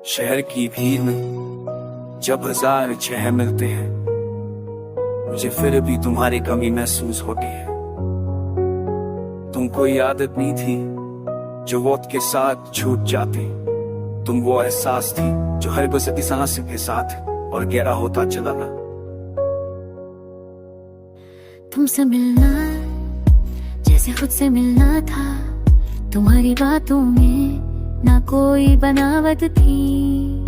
शहर की भीड़ में जब हजार छह मिलते हैं, मुझे फिर भी तुम्हारी कमी महसूस होती है। तुम कोई आदत नहीं थी जो वक्त के साथ छूट जाती, तुम वो एहसास थी जो हर गुजरती सांस के साथ और गहरा होता चला था। तुमसे मिलना जैसे खुद से मिलना था, तुम्हारी बातों में ना कोई बनावट थी,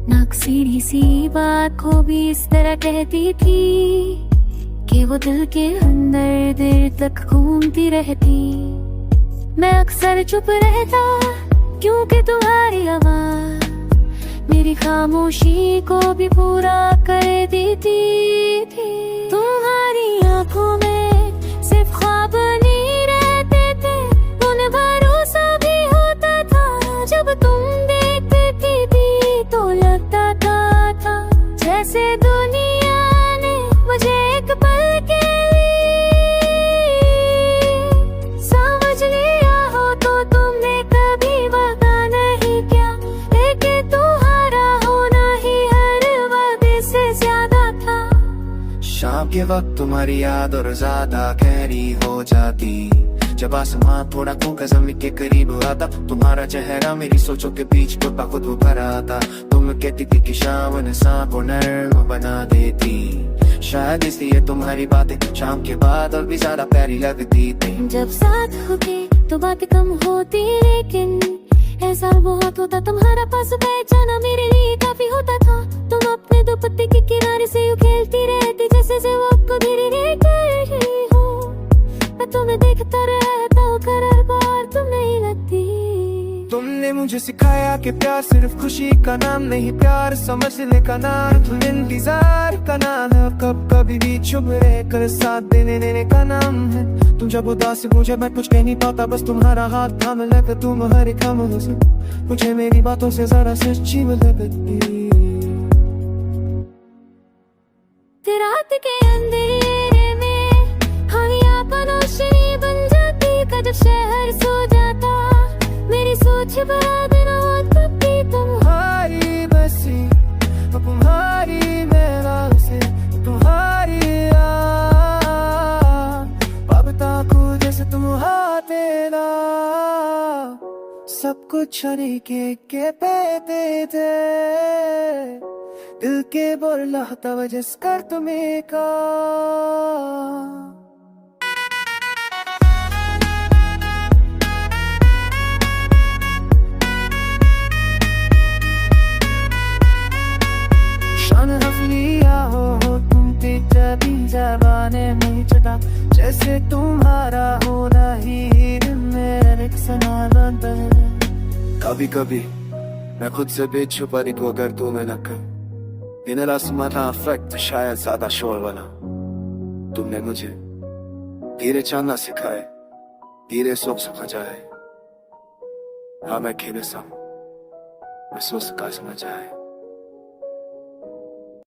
ना सीधी सी बात को भी इस तरह कहती थी कि वो दिल के अंदर देर तक घूमती रहती। मैं अक्सर चुप रहता क्योंकि तुम्हारी आवाज मेरी खामोशी को भी पूरा कर देती थी। तुम्हारी आंखों में सिर्फ ख्वाब नहीं रहते थे, उन भरोसा भी होता था। जब तुम देखती थी तो लगता था जैसे दुनिया ने मुझे एक पल के समझ लिया हो। तो तुमने कभी वादा नहीं किया, लेकिन तुम्हारा होना ही हर वादे से ज्यादा था। शाम के वक्त तुम्हारी याद और ज्यादा गहरी हो जाती, जब आसमान थोड़ा खोकर जमीन के करीब आता, तुम्हारा चेहरा मेरी सोचों के बीच टूटा खुद भर आता। तुम कहती थी कि शाम इंसान को नर्म बना देती, शायद इसलिए तुम्हारी बातें शाम के बाद और भी ज्यादा प्यारी लगती थी। जब साथ होते तो बातें कम होती, लेकिन ऐसा बहुत होता तुम्हारा पास बैठ जाना मेरे लिए काफी होता था। तुम अपने दुपट्टे के किनारे से यूं खेलती रहती जैसे से वो को धीरे धीरे कर रही हो। मैं तुम्हें देखता रहता हूँ, हर बार तुम नहीं लगती। तुमने मुझे सिखाया कि प्यार सिर्फ खुशी का नाम नहीं, प्यार समझने का नाम, तुम इंतजार का नाम है, कब कभी भी चुप रह कर साथ देने का नाम है। तुम जब उदास मुझे मैं कुछ कह नहीं पाता, बस तुम्हारा हाथ थाम लेकर तुम हर एक काम से मुझे मेरी बातों से जरा सच्ची लगती। रात के अंधेरे में हम यापनोशनी बन जाती, जब शहर सो जाता मेरी सोच बर्बाद न हो तब भी तुम्हारी बसी तुम्हारी मेरा से तुम्हारी पापता को जैसे तुम हाथेला सब कुछ के पे दे दे, दिल के बोला तवज्जो कर तुम्हें का। शान हफलिया हो तुम पे जबी जबाने में चटा, जैसे तुम्हारा होना ही दिल में एक सनातन। कभी कभी मैं खुद से भी छुपा नहीं को अगर तुम्हें न कर इन आसमान था अफेक्ट शायद ज्यादा शोर वाला। तुमने मुझे धीरे चलना सिखाए, धीरे सोच सका जाए। हाँ मैं खेले सा महसूस का समझ आए।